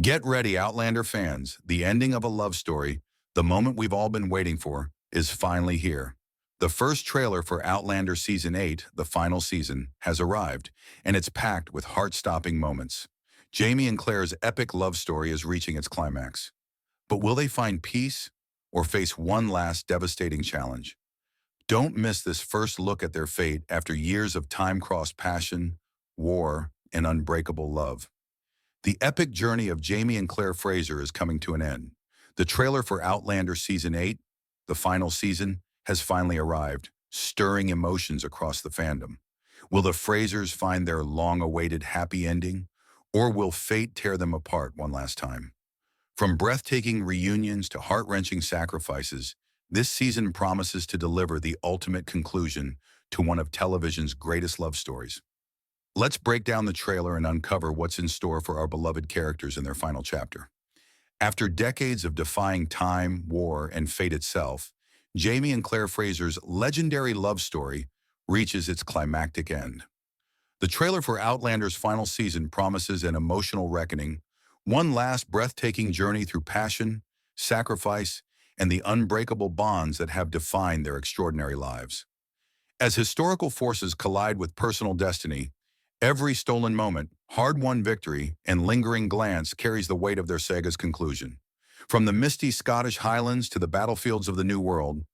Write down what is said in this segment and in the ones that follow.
Get ready, Outlander fans. The ending of a love story, the moment we've all been waiting for, is finally here. The first trailer for Outlander Season 8, the final season, has arrived, and it's packed with heart-stopping moments. Jamie and Claire's epic love story is reaching its climax. But will they find peace or face one last devastating challenge? Don't miss this first look at their fate after years of time-crossed passion, war, and unbreakable love. The epic journey of Jamie and Claire Fraser is coming to an end. The trailer for Outlander Season 8, the final season, has finally arrived, stirring emotions across the fandom. Will the Frasers find their long-awaited happy ending, or will fate tear them apart one last time? From breathtaking reunions to heart-wrenching sacrifices, this season promises to deliver the ultimate conclusion to one of television's greatest love stories. Let's break down the trailer and uncover what's in store for our beloved characters in their final chapter. After decades of defying time, war, and fate itself, Jamie and Claire Fraser's legendary love story reaches its climactic end. The trailer for Outlander's final season promises an emotional reckoning, one last breathtaking journey through passion, sacrifice, and the unbreakable bonds that have defined their extraordinary lives. As historical forces collide with personal destiny, every stolen moment, hard-won victory, and lingering glance carries the weight of their saga's conclusion. From the misty Scottish Highlands to the battlefields of the New World,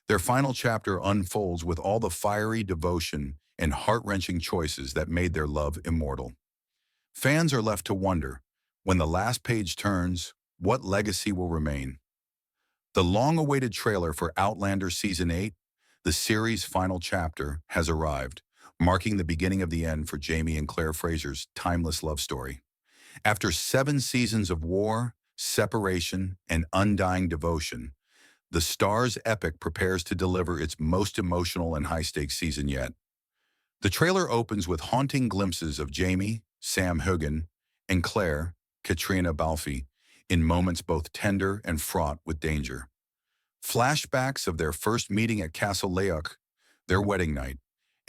their final chapter unfolds with all the fiery devotion and heart-wrenching choices that made their love immortal. Fans are left to wonder, when the last page turns, what legacy will remain? The long-awaited trailer for Outlander Season 8, the series' final chapter, has arrived, marking the beginning of the end for Jamie and Claire Fraser's timeless love story. After 7 seasons of war, separation, and undying devotion, the Star's epic prepares to deliver its most emotional and high-stakes season yet. The trailer opens with haunting glimpses of Jamie, Sam Hugan, and Claire, Katrina Balfe, in moments both tender and fraught with danger. Flashbacks of their first meeting at Castle Leoch, their wedding night,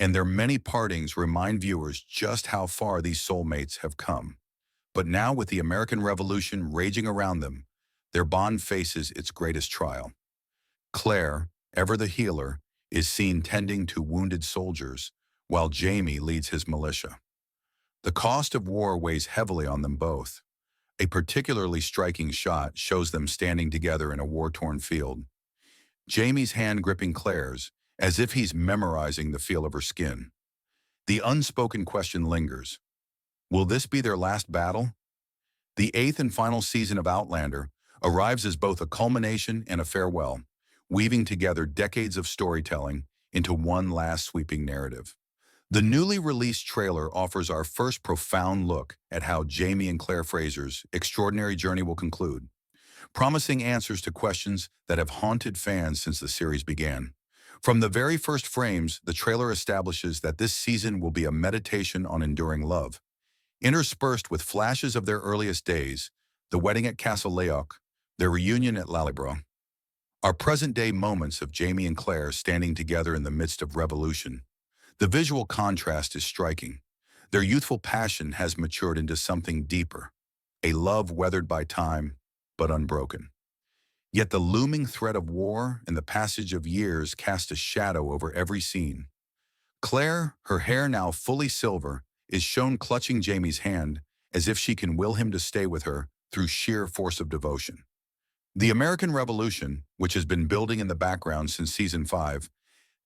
and their many partings remind viewers just how far these soulmates have come. But now, with the American Revolution raging around them, their bond faces its greatest trial. Claire, ever the healer, is seen tending to wounded soldiers, while Jamie leads his militia. The cost of war weighs heavily on them both. A particularly striking shot shows them standing together in a war-torn field. Jamie's hand gripping Claire's, as if he's memorizing the feel of her skin. The unspoken question lingers. Will this be their last battle? The 8th and final season of Outlander arrives as both a culmination and a farewell, weaving together decades of storytelling into one last sweeping narrative. The newly released trailer offers our first profound look at how Jamie and Claire Fraser's extraordinary journey will conclude, promising answers to questions that have haunted fans since the series began. From the very first frames, the trailer establishes that this season will be a meditation on enduring love. Interspersed with flashes of their earliest days, the wedding at Castle Leoch, their reunion at Lallybro, are present-day moments of Jamie and Claire standing together in the midst of revolution. The visual contrast is striking. Their youthful passion has matured into something deeper, a love weathered by time, but unbroken. Yet the looming threat of war and the passage of years cast a shadow over every scene. Claire, her hair now fully silver, is shown clutching Jamie's hand as if she can will him to stay with her through sheer force of devotion. The American Revolution, which has been building in the background since Season 5,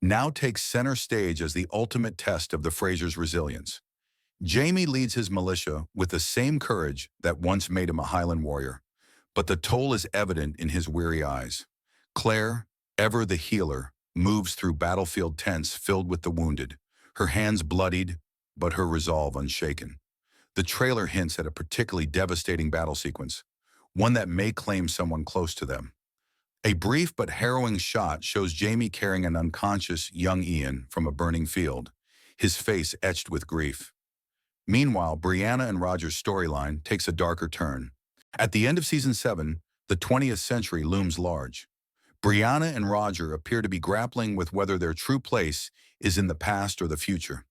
now takes center stage as the ultimate test of the Frasers' resilience. Jamie leads his militia with the same courage that once made him a Highland warrior, but the toll is evident in his weary eyes. Claire, ever the healer, moves through battlefield tents filled with the wounded, her hands bloodied, but her resolve unshaken. The trailer hints at a particularly devastating battle sequence, one that may claim someone close to them. A brief but harrowing shot shows Jamie carrying an unconscious young Ian from a burning field, his face etched with grief. Meanwhile, Brianna and Roger's storyline takes a darker turn. At the end of Season 7, the 20th century looms large. Brianna and Roger appear to be grappling with whether their true place is in the past or the future.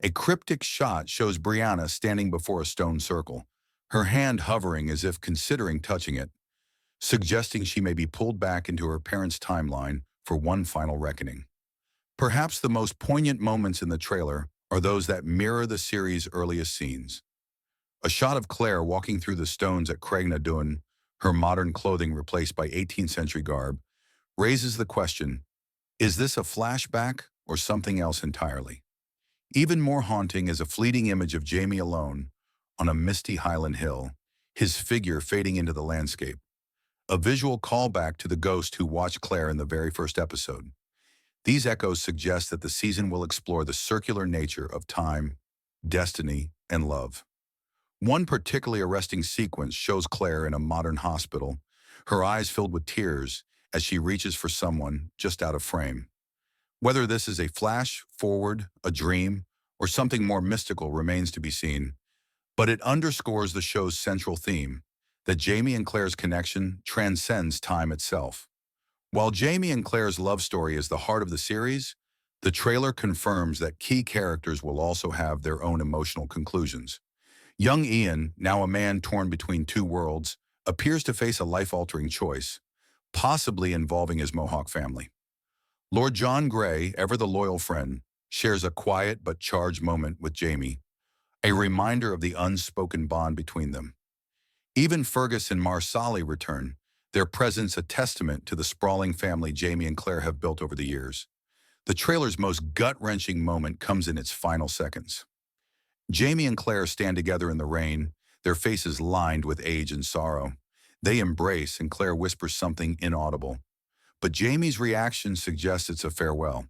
A cryptic shot shows Brianna standing before a stone circle, her hand hovering as if considering touching it, suggesting she may be pulled back into her parents' timeline for one final reckoning. Perhaps the most poignant moments in the trailer are those that mirror the series' earliest scenes. A shot of Claire walking through the stones at Craignadoon, her modern clothing replaced by 18th century garb, raises the question, is this a flashback or something else entirely? Even more haunting is a fleeting image of Jamie alone on a misty Highland hill, his figure fading into the landscape, a visual callback to the ghost who watched Claire in the very first episode. These echoes suggest that the season will explore the circular nature of time, destiny, and love. One particularly arresting sequence shows Claire in a modern hospital, her eyes filled with tears as she reaches for someone just out of frame. Whether this is a flash forward, a dream, or something more mystical remains to be seen, but it underscores the show's central theme, that Jamie and Claire's connection transcends time itself. While Jamie and Claire's love story is the heart of the series, the trailer confirms that key characters will also have their own emotional conclusions. Young Ian, now a man torn between two worlds, appears to face a life-altering choice, possibly involving his Mohawk family. Lord John Grey, ever the loyal friend, shares a quiet but charged moment with Jamie, a reminder of the unspoken bond between them. Even Fergus and Marsali return, their presence a testament to the sprawling family Jamie and Claire have built over the years. The trailer's most gut-wrenching moment comes in its final seconds. Jamie and Claire stand together in the rain, their faces lined with age and sorrow. They embrace, and Claire whispers something inaudible. But Jamie's reaction suggests it's a farewell.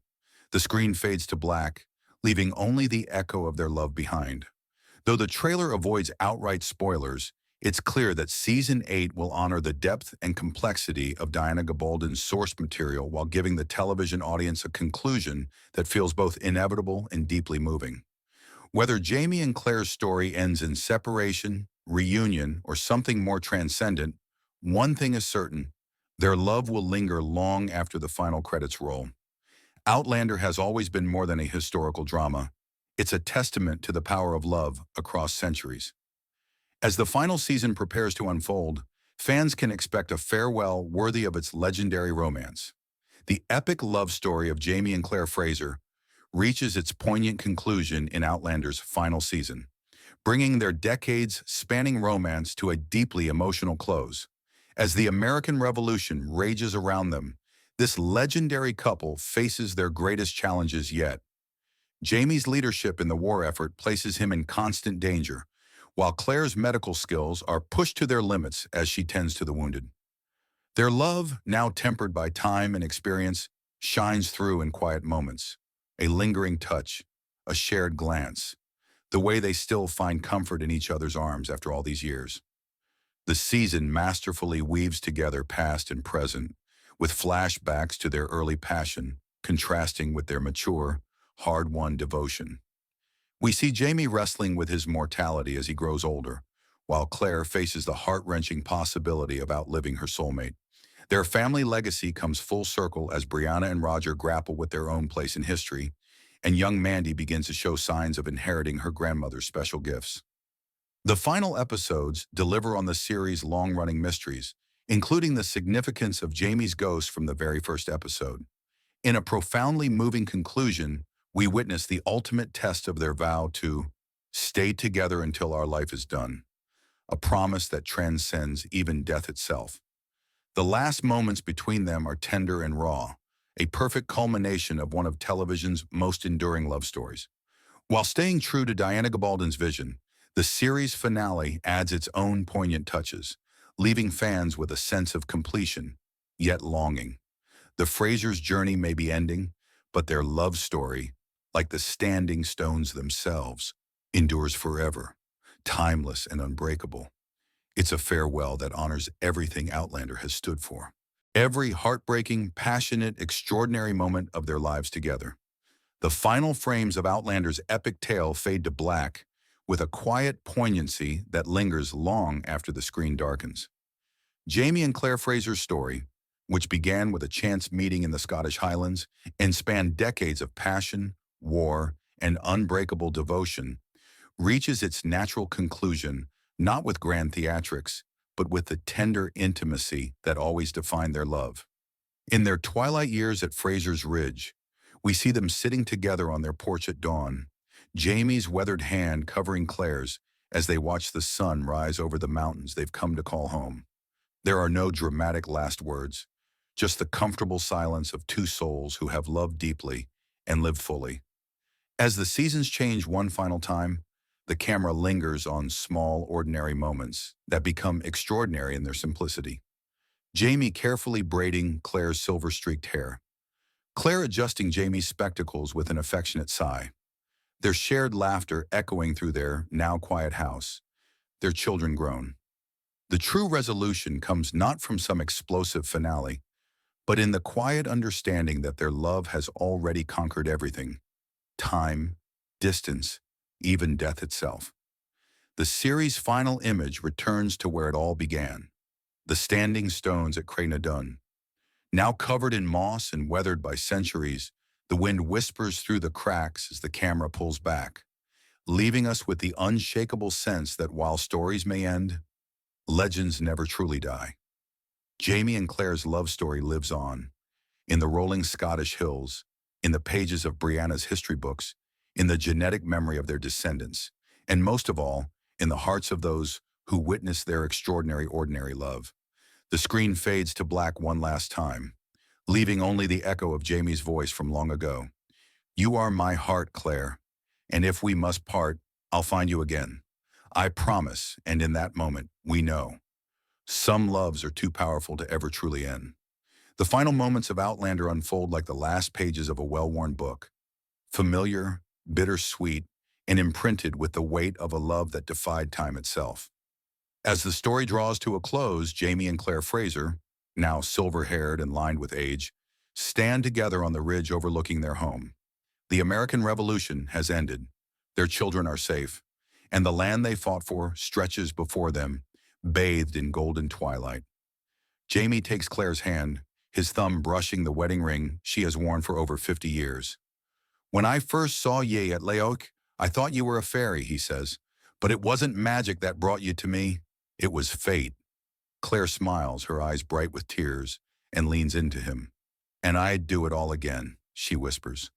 The screen fades to black, leaving only the echo of their love behind. Though the trailer avoids outright spoilers, it's clear that Season 8 will honor the depth and complexity of Diana Gabaldon's source material while giving the television audience a conclusion that feels both inevitable and deeply moving. Whether Jamie and Claire's story ends in separation, reunion, or something more transcendent, one thing is certain: their love will linger long after the final credits roll. Outlander has always been more than a historical drama. It's a testament to the power of love across centuries. As the final season prepares to unfold, fans can expect a farewell worthy of its legendary romance. The epic love story of Jamie and Claire Fraser reaches its poignant conclusion in Outlander's final season, bringing their decades-spanning romance to a deeply emotional close. As the American Revolution rages around them, this legendary couple faces their greatest challenges yet. Jamie's leadership in the war effort places him in constant danger, while Claire's medical skills are pushed to their limits as she tends to the wounded. Their love, now tempered by time and experience, shines through in quiet moments. A lingering touch, a shared glance, the way they still find comfort in each other's arms after all these years. The season masterfully weaves together past and present, with flashbacks to their early passion, contrasting with their mature, hard-won devotion. We see Jamie wrestling with his mortality as he grows older, while Claire faces the heart-wrenching possibility of outliving her soulmate. Their family legacy comes full circle as Brianna and Roger grapple with their own place in history, and young Mandy begins to show signs of inheriting her grandmother's special gifts. The final episodes deliver on the series' long-running mysteries, including the significance of Jamie's ghost from the very first episode. In a profoundly moving conclusion, we witness the ultimate test of their vow to stay together until our life is done, a promise that transcends even death itself. The last moments between them are tender and raw, a perfect culmination of one of television's most enduring love stories. While staying true to Diana Gabaldon's vision, the series finale adds its own poignant touches, leaving fans with a sense of completion, yet longing. The Frasers' journey may be ending, but their love story, like the standing stones themselves, endures forever, timeless and unbreakable. It's a farewell that honors everything Outlander has stood for. Every heartbreaking, passionate, extraordinary moment of their lives together. The final frames of Outlander's epic tale fade to black, with a quiet poignancy that lingers long after the screen darkens. Jamie and Claire Fraser's story, which began with a chance meeting in the Scottish Highlands and spanned decades of passion, war, and unbreakable devotion, reaches its natural conclusion not with grand theatrics, but with the tender intimacy that always defined their love. In their twilight years at Fraser's Ridge, we see them sitting together on their porch at dawn, Jamie's weathered hand covering Claire's as they watch the sun rise over the mountains they've come to call home. There are no dramatic last words, just the comfortable silence of two souls who have loved deeply and lived fully. As the seasons change one final time, the camera lingers on small, ordinary moments that become extraordinary in their simplicity. Jamie carefully braiding Claire's silver-streaked hair, Claire adjusting Jamie's spectacles with an affectionate sigh, their shared laughter echoing through their now quiet house, their children grown. The true resolution comes not from some explosive finale, but in the quiet understanding that their love has already conquered everything: time, distance, even death itself. The series' final image returns to where it all began: the standing stones at Crenadun. Now covered in moss and weathered by centuries, the wind whispers through the cracks as the camera pulls back, leaving us with the unshakable sense that while stories may end, legends never truly die. Jamie and Claire's love story lives on, in the rolling Scottish hills, in the pages of Brianna's history books, in the genetic memory of their descendants, and most of all, in the hearts of those who witnessed their extraordinary ordinary love. The screen fades to black one last time, leaving only the echo of Jamie's voice from long ago. "You are my heart, Claire, and if we must part, I'll find you again. I promise," and in that moment, we know. Some loves are too powerful to ever truly end. The final moments of Outlander unfold like the last pages of a well-worn book, familiar, bittersweet, and imprinted with the weight of a love that defied time itself. As the story draws to a close, Jamie and Claire Fraser, now silver-haired and lined with age, stand together on the ridge overlooking their home. The American Revolution has ended, their children are safe, and the land they fought for stretches before them, bathed in golden twilight. Jamie takes Claire's hand, his thumb brushing the wedding ring she has worn for over 50 years. "When I first saw ye at Laocock, I thought you were a fairy," he says. "But it wasn't magic that brought you to me. It was fate." Claire smiles, her eyes bright with tears, and leans into him. "And I'd do it all again," she whispers.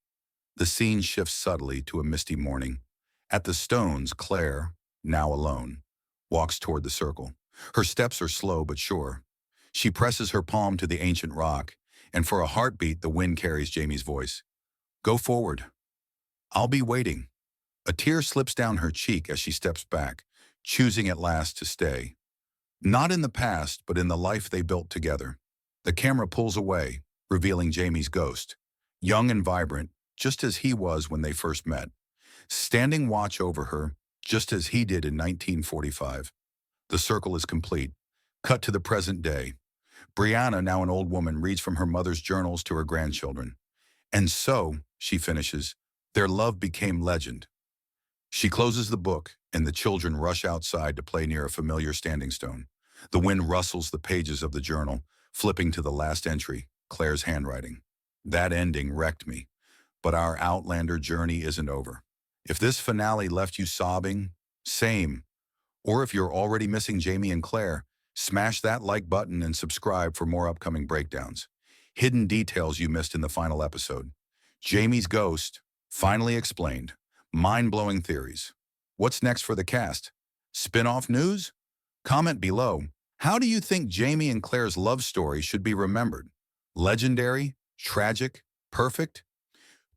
The scene shifts subtly to a misty morning. At the stones, Claire, now alone, walks toward the circle. Her steps are slow but sure. She presses her palm to the ancient rock, and for a heartbeat, the wind carries Jamie's voice. "Go forward. I'll be waiting." A tear slips down her cheek as she steps back, choosing at last to stay. Not in the past, but in the life they built together. The camera pulls away, revealing Jamie's ghost, young and vibrant, just as he was when they first met, standing watch over her, just as he did in 1945. The circle is complete. Cut to the present day. Brianna, now an old woman, reads from her mother's journals to her grandchildren. "And so," she finishes, "their love became legend." She closes the book, and the children rush outside to play near a familiar standing stone. The wind rustles the pages of the journal, flipping to the last entry, Claire's handwriting. "That ending wrecked me, but our Outlander journey isn't over. If this finale left you sobbing, same. Or if you're already missing Jamie and Claire, smash that like button and subscribe for more upcoming breakdowns. Hidden details you missed in the final episode. Jamie's ghost, finally explained. Mind-blowing theories. What's next for the cast? Spin-off news? Comment below. How do you think Jamie and Claire's love story should be remembered? Legendary? Tragic? Perfect?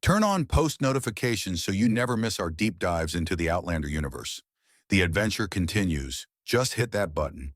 Turn on post notifications so you never miss our deep dives into the Outlander universe. The adventure continues. Just hit that button.